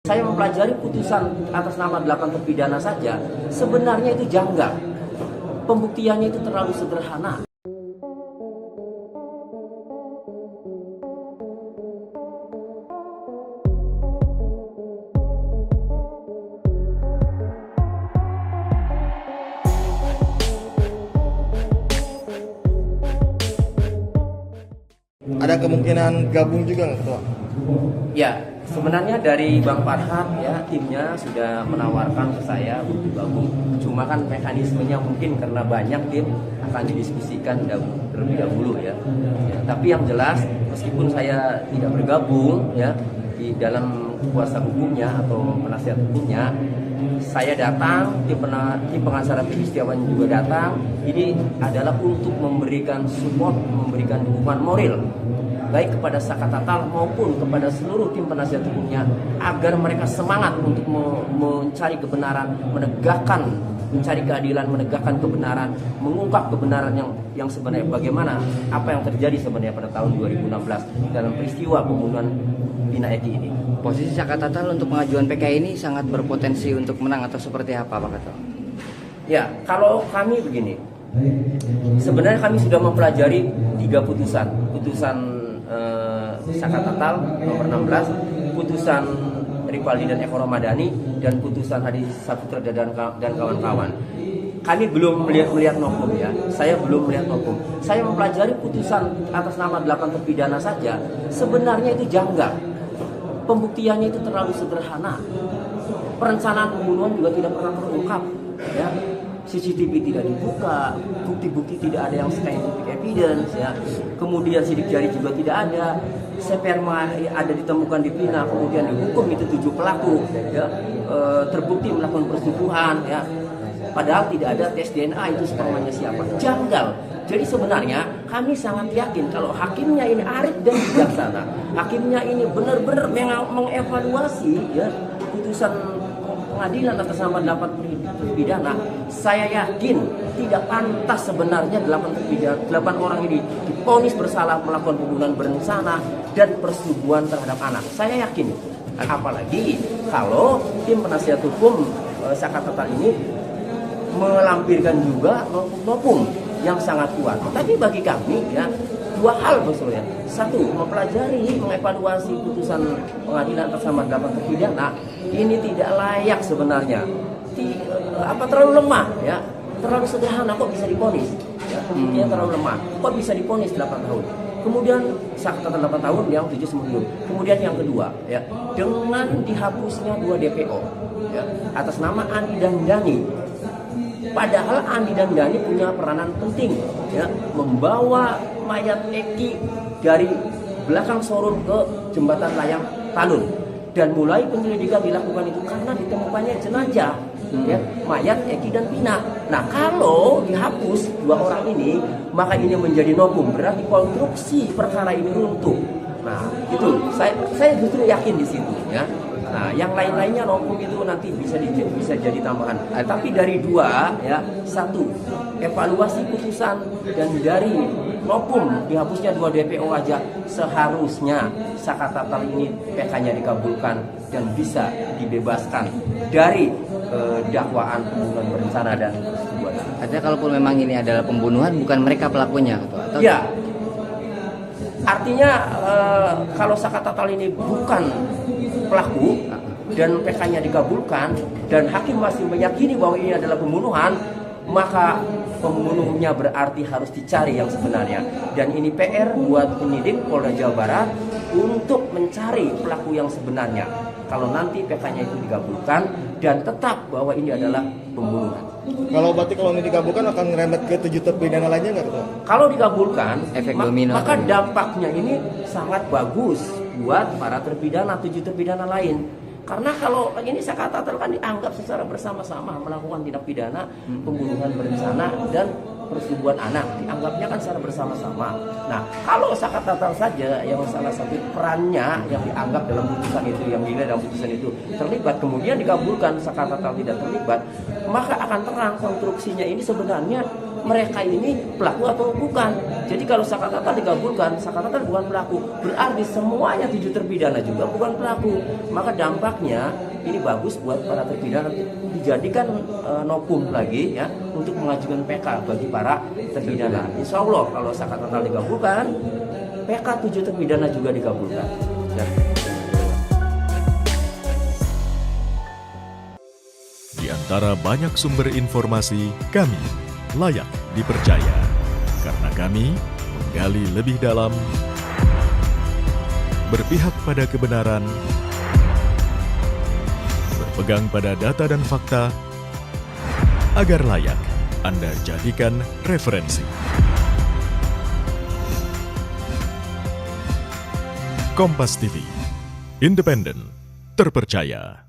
Saya mempelajari putusan atas nama 8 terpidana saja, sebenarnya itu janggal. Pembuktiannya itu terlalu sederhana. Ada kemungkinan gabung juga nggak Ketua? Ya, sebenarnya dari Bang Farhat ya, timnya sudah menawarkan ke saya untuk gabung. Cuma kan mekanismenya mungkin karena banyak tim akan didiskusikan terlebih dahulu ya. Tapi yang jelas meskipun saya tidak bergabung ya di dalam kuasa hukumnya atau penasihat hukumnya, saya datang, tim pengacara Peggy Setiawan juga datang. Ini adalah untuk memberikan support, memberikan dukungan moral baik kepada Saka Tatal maupun kepada seluruh tim penasihat hukumnya agar mereka semangat untuk mencari kebenaran, mencari keadilan, menegakkan kebenaran, mengungkap kebenaran yang sebenarnya bagaimana apa yang terjadi sebenarnya pada tahun 2016 dalam peristiwa pembunuhan Vina Eki ini. Posisi Saka Tatal untuk pengajuan PK ini sangat berpotensi untuk menang atau seperti apa Pak Ketua? Ya, kalau kami begini, sebenarnya kami sudah mempelajari 3 putusan Saka Tatal nomor 16, putusan Ripaldi dan Eko Ramadhani, dan putusan Hadi Saputra dan kawan-kawan. Kami belum melihat nokum ya. Saya belum melihat nokum. Saya mempelajari putusan atas nama 8 terpidana saja, sebenarnya itu janggal. Pembuktiannya itu terlalu sederhana. Perencanaan pembunuhan juga tidak pernah terungkap ya. CCTV tidak dibuka, bukti-bukti tidak ada yang scientific evidence ya. Kemudian sidik jari juga tidak ada. Sperma ada ditemukan di Vina, kemudian dihukum itu 7 pelaku ya. Terbukti melakukan persetubuhan ya. Padahal tidak ada tes DNA itu spermanya siapa. Janggal. Jadi sebenarnya kami sangat yakin kalau hakimnya ini arif dan bijaksana. Hakimnya ini benar-benar mengevaluasi ya putusan pengadilan atas nama 8 terpidana. Saya yakin tidak pantas sebenarnya 8 orang ini divonis bersalah melakukan pembunuhan berencana dan persetubuhan terhadap anak. Saya yakin itu. Apalagi kalau tim penasihat hukum Saka Tatal ini melampirkan juga nokum yang sangat kuat. Tapi bagi kami ya 2 hal maksudnya. 1, mempelajari, mengevaluasi putusan pengadilan atas nama 8 terpidana ini tidak layak sebenarnya. Terlalu lemah ya, terlalu sederhana kok bisa divonis. Ya, dia terlalu lemah. Kok bisa divonis 8 tahun? Kemudian Saka Tatal 8 tahun, yang 7 sembuh. Kemudian yang kedua ya, dengan dihapusnya 2 DPO ya, atas nama Andi dan Dhani. Padahal Andi dan Dhani punya peranan penting ya, membawa mayat Eki dari belakang showroom ke jembatan layang Talun, dan mulai penyelidikan dilakukan itu karena ditemukannya jenazah ya, mayat Eki dan Vina. Nah, kalau dihapus 2 orang ini, maka ini menjadi novum, berarti konstruksi perkara ini runtuh. Nah, itu saya justru yakin di situ ya. Nah, yang lain-lainnya novum itu nanti bisa jadi tambahan. Tapi dari 2 ya, 1 evaluasi putusan, dan dari novum dihapusnya 2 DPO aja, seharusnya Saka Tatal ini PK-nya dikabulkan dan bisa dibebaskan dari dakwaan pembunuhan berencana dan persetubuhan. Artinya kalaupun memang ini adalah pembunuhan, bukan mereka pelakunya Ketua? Atau... Ya. Artinya kalau Saka Tatal ini bukan pelaku dan PK-nya dikabulkan dan hakim masih meyakini bahwa ini adalah pembunuhan, maka pembunuhnya berarti harus dicari yang sebenarnya. Dan ini PR buat penyidik Polda Jawa Barat untuk mencari pelaku yang sebenarnya. Kalau nanti PK-nya itu dikabulkan dan tetap bahwa ini adalah pembunuhan. Kalau ini dikabulkan akan ngerembet ke 7 terpidana lainnya nggak Ketua? Kalau dikabulkan, efek domino, maka dampaknya ini sangat bagus buat para terpidana, 7 terpidana lain. Karena kalau ini Saka Tatal kan dianggap secara bersama-sama melakukan tindak pidana pembunuhan berencana dan persetubuhan anak, dianggapnya kan secara bersama-sama. Nah, kalau Saka Tatal saja yang salah satu perannya yang dianggap dalam putusan itu, yang dinilai dalam putusan itu terlibat, kemudian dikabulkan Saka Tatal tidak terlibat, maka akan terang konstruksinya ini sebenarnya mereka ini pelaku atau bukan. Jadi kalau Sakatata digabungkan, Sakatata bukan pelaku, berarti semuanya 7 terpidana juga bukan pelaku. Maka dampaknya ini bagus buat para terpidana, dijadikan nokum lagi ya untuk mengajukan PK bagi para terpidana. Insya Allah kalau Sakatata digabungkan, PK 7 terpidana juga digabungkan. Ya. Di antara banyak sumber informasi, kami layak dipercaya karena kami menggali lebih dalam, berpihak pada kebenaran, berpegang pada data dan fakta, agar layak Anda jadikan referensi. Kompas TV, independen, terpercaya.